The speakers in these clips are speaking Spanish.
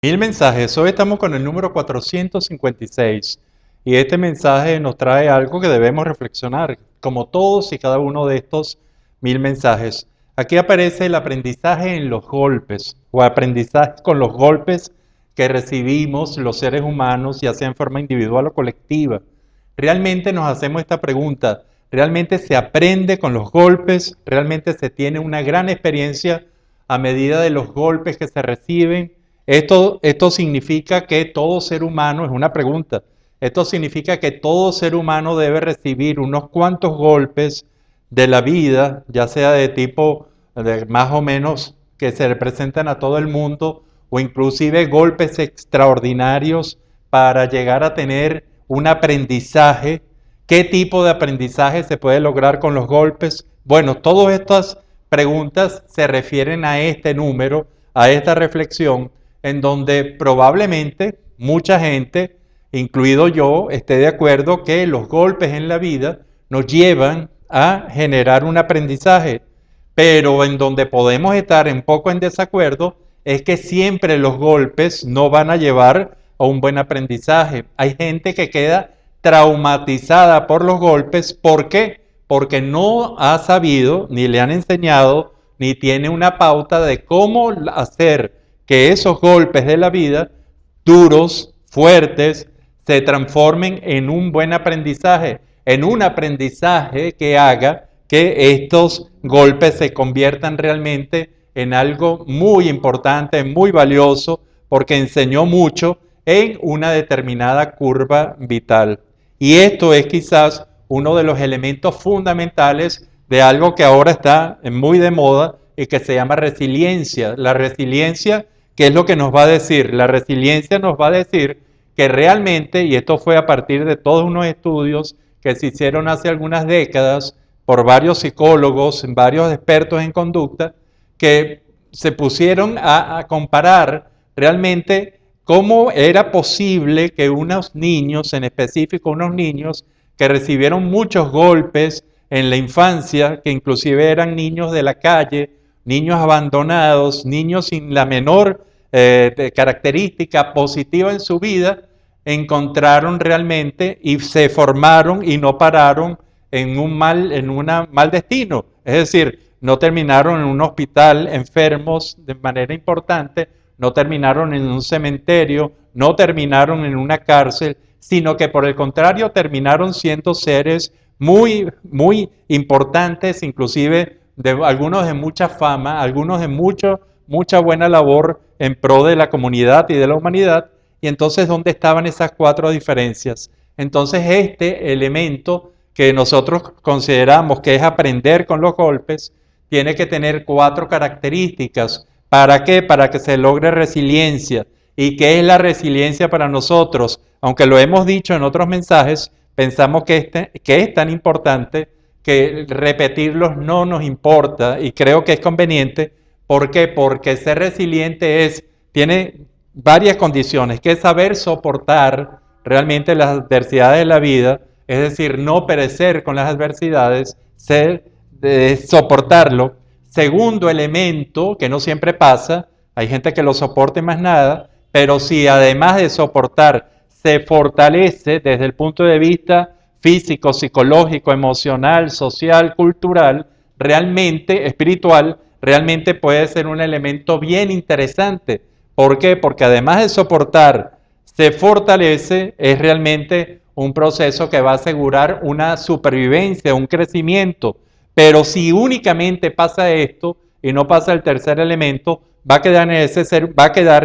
Mil mensajes. Hoy estamos con el número 456 y este mensaje nos trae algo que debemos reflexionar, como todos y cada uno de estos mil mensajes. Aquí aparece el aprendizaje en los golpes o aprendizaje con los golpes que recibimos los seres humanos, ya sea en forma individual o colectiva. Realmente nos hacemos esta pregunta: ¿realmente se aprende con los golpes? ¿Realmente se tiene una gran experiencia a medida de los golpes que se reciben? Esto significa que todo ser humano, es una pregunta, esto significa que todo ser humano debe recibir unos cuantos golpes de la vida, ya sea de tipo más o menos que se representan a todo el mundo, o inclusive golpes extraordinarios para llegar a tener un aprendizaje. ¿Qué tipo de aprendizaje se puede lograr con los golpes? Bueno, todas estas preguntas se refieren a este número, a esta reflexión, en donde probablemente mucha gente, incluido yo, esté de acuerdo que los golpes en la vida nos llevan a generar un aprendizaje, pero en donde podemos estar un poco en desacuerdo es que siempre los golpes no van a llevar a un buen aprendizaje. Hay gente que queda traumatizada por los golpes. ¿Por qué? Porque no ha sabido, ni le han enseñado, ni tiene una pauta de cómo hacer que esos golpes de la vida, duros, fuertes, se transformen en un buen aprendizaje, en un aprendizaje que haga que estos golpes se conviertan realmente en algo muy importante, muy valioso, porque enseñó mucho en una determinada curva vital. Y esto es quizás uno de los elementos fundamentales de algo que ahora está muy de moda y que se llama resiliencia. La resiliencia, ¿qué es lo que nos va a decir? La resiliencia nos va a decir que realmente, y esto fue a partir de todos unos estudios que se hicieron hace algunas décadas por varios psicólogos, varios expertos en conducta, que se pusieron a comparar realmente cómo era posible que unos niños, en específico unos niños que recibieron muchos golpes en la infancia, que inclusive eran niños de la calle, niños abandonados, niños sin la menor característica positiva en su vida, encontraron realmente y se formaron y no pararon en un mal destino. Es decir, no terminaron en un hospital enfermos de manera importante, no terminaron en un cementerio, no terminaron en una cárcel, sino que por el contrario terminaron siendo seres muy, muy importantes, inclusive algunos de mucha fama, algunos de mucha buena labor en pro de la comunidad y de la humanidad. Y entonces, ¿dónde estaban esas cuatro diferencias? Entonces, este elemento que nosotros consideramos que es aprender con los golpes, tiene que tener cuatro características. ¿Para qué? Para que se logre resiliencia. ¿Y qué es la resiliencia para nosotros? Aunque lo hemos dicho en otros mensajes, pensamos que es tan importante que repetirlos no nos importa y creo que es conveniente. ¿Por qué? Porque ser resiliente tiene varias condiciones, que es saber soportar realmente las adversidades de la vida, es decir, no perecer con las adversidades, soportarlo. Segundo elemento, que no siempre pasa, hay gente que lo soporta y más nada, pero si además de soportar se fortalece desde el punto de vista físico, psicológico, emocional, social, cultural, realmente espiritual, realmente puede ser un elemento bien interesante. ¿Por qué? Porque además de soportar, se fortalece, es realmente un proceso que va a asegurar una supervivencia, un crecimiento. Pero si únicamente pasa esto y no pasa el tercer elemento, va a quedar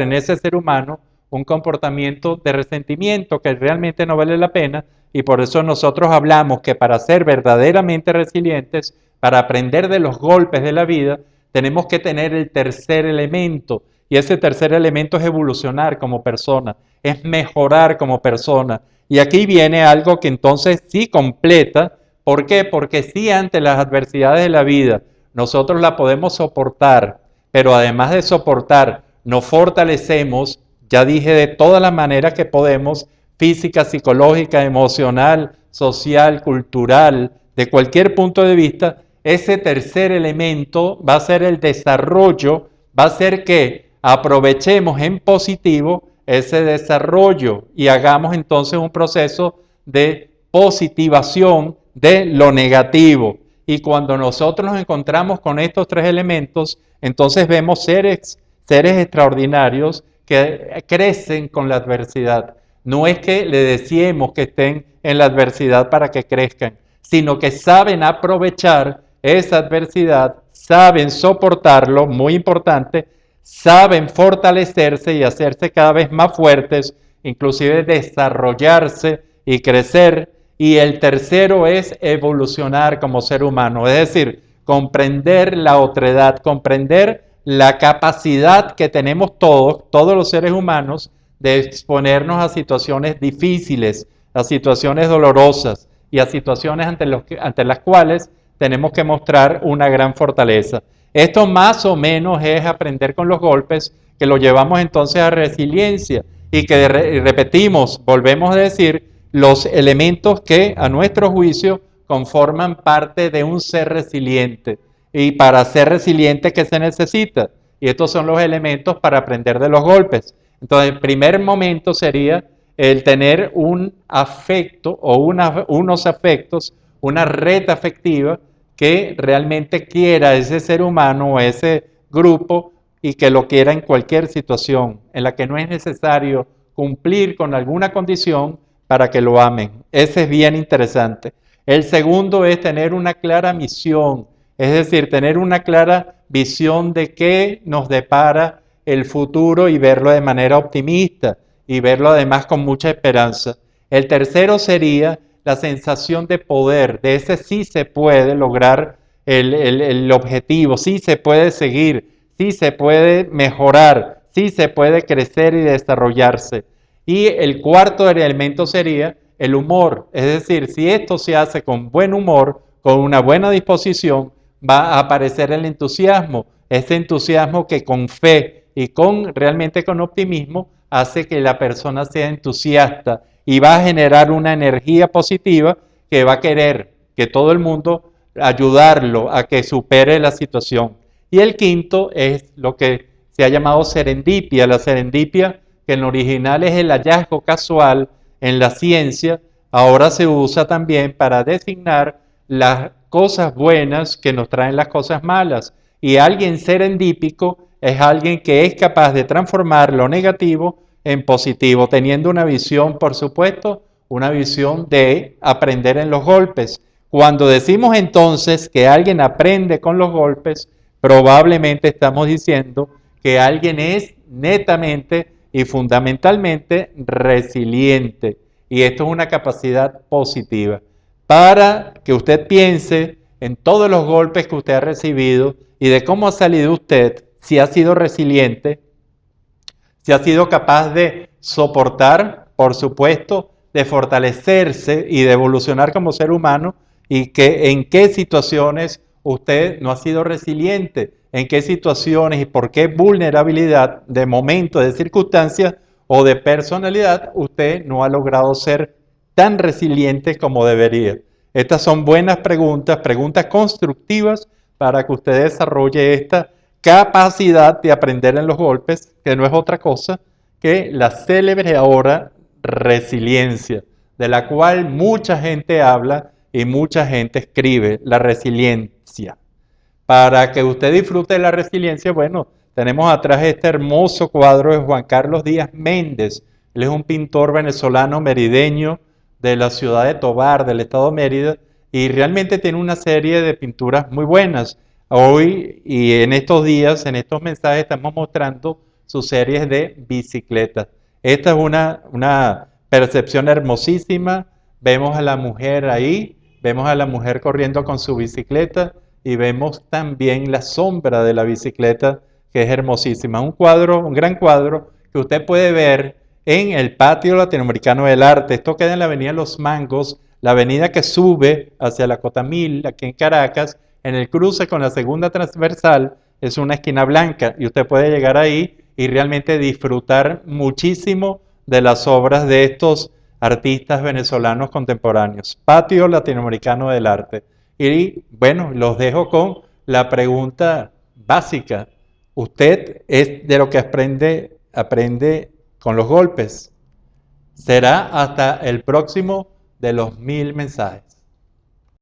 en ese ser humano un comportamiento de resentimiento que realmente no vale la pena, y por eso nosotros hablamos que para ser verdaderamente resilientes, para aprender de los golpes de la vida, tenemos que tener el tercer elemento, y ese tercer elemento es evolucionar como persona, es mejorar como persona. Y aquí viene algo que entonces sí completa. ¿Por qué? Porque si ante las adversidades de la vida nosotros la podemos soportar, pero además de soportar, nos fortalecemos, ya dije, de todas las maneras que podemos, física, psicológica, emocional, social, cultural, de cualquier punto de vista, ese tercer elemento va a ser el desarrollo, va a ser que aprovechemos en positivo ese desarrollo y hagamos entonces un proceso de positivación de lo negativo. Y cuando nosotros nos encontramos con estos tres elementos, entonces vemos seres extraordinarios que crecen con la adversidad. No es que le deseemos que estén en la adversidad para que crezcan, sino que saben aprovechar esa adversidad, saben soportarlo, muy importante, saben fortalecerse y hacerse cada vez más fuertes, inclusive desarrollarse y crecer. Y el tercero es evolucionar como ser humano, es decir, comprender la otredad, comprender la capacidad que tenemos todos los seres humanos, de exponernos a situaciones difíciles, a situaciones dolorosas y a situaciones ante las cuales tenemos que mostrar una gran fortaleza. Esto más o menos es aprender con los golpes, que lo llevamos entonces a resiliencia y que repetimos, volvemos a decir, los elementos que a nuestro juicio conforman parte de un ser resiliente. Y para ser resiliente, ¿qué se necesita? Y estos son los elementos para aprender de los golpes. Entonces, el primer momento sería el tener un afecto o unos afectos, una red afectiva que realmente quiera ese ser humano o ese grupo y que lo quiera en cualquier situación en la que no es necesario cumplir con alguna condición para que lo amen. Ese es bien interesante. El segundo es tener una clara misión, es decir, tener una clara visión de qué nos depara el futuro y verlo de manera optimista y verlo además con mucha esperanza. El tercero sería la sensación de poder, de ese sí se puede lograr el objetivo, sí se puede seguir, sí se puede mejorar, sí se puede crecer y desarrollarse. Y el cuarto elemento sería el humor, es decir, si esto se hace con buen humor, con una buena disposición, va a aparecer el entusiasmo, ese entusiasmo que con fe y realmente con optimismo hace que la persona sea entusiasta y va a generar una energía positiva que va a querer que todo el mundo ayudarlo a que supere la situación. Y el quinto es lo que se ha llamado serendipia. La serendipia, que en original es el hallazgo casual en la ciencia, ahora se usa también para designar las cosas buenas que nos traen las cosas malas. Y alguien serendípico es alguien que es capaz de transformar lo negativo en positivo, teniendo una visión, por supuesto, una visión de aprender en los golpes. Cuando decimos entonces que alguien aprende con los golpes, probablemente estamos diciendo que alguien es netamente y fundamentalmente resiliente. Y esto es una capacidad positiva. Para que usted piense en todos los golpes que usted ha recibido y de cómo ha salido usted, si ha sido resiliente, si ha sido capaz de soportar, por supuesto, de fortalecerse y de evolucionar como ser humano, y que en qué situaciones usted no ha sido resiliente, en qué situaciones y por qué vulnerabilidad de momento, de circunstancias o de personalidad usted no ha logrado ser tan resiliente como debería. Estas son buenas preguntas, preguntas constructivas para que usted desarrolle esta capacidad de aprender en los golpes, que no es otra cosa que la célebre ahora resiliencia, de la cual mucha gente habla y mucha gente escribe, la resiliencia. Para que usted disfrute de la resiliencia, bueno, tenemos atrás este hermoso cuadro de Juan Carlos Díaz Méndez. Él es un pintor venezolano merideño de la ciudad de Tovar, del estado de Mérida, y realmente tiene una serie de pinturas muy buenas. Hoy y en estos días, en estos mensajes, estamos mostrando sus series de bicicletas. Esta es una percepción hermosísima. Vemos a la mujer ahí, vemos a la mujer corriendo con su bicicleta y vemos también la sombra de la bicicleta, que es hermosísima. Un cuadro, un gran cuadro que usted puede ver en el Patio Latinoamericano del Arte. Esto queda en la avenida Los Mangos, la avenida que sube hacia la Cotamil, aquí en Caracas, en el cruce con la segunda transversal, es una esquina blanca y usted puede llegar ahí y realmente disfrutar muchísimo de las obras de estos artistas venezolanos contemporáneos. Patio Latinoamericano del Arte. Y bueno, los dejo con la pregunta básica. Usted es de lo que aprende con los golpes. Será hasta el próximo de los 1000 mensajes.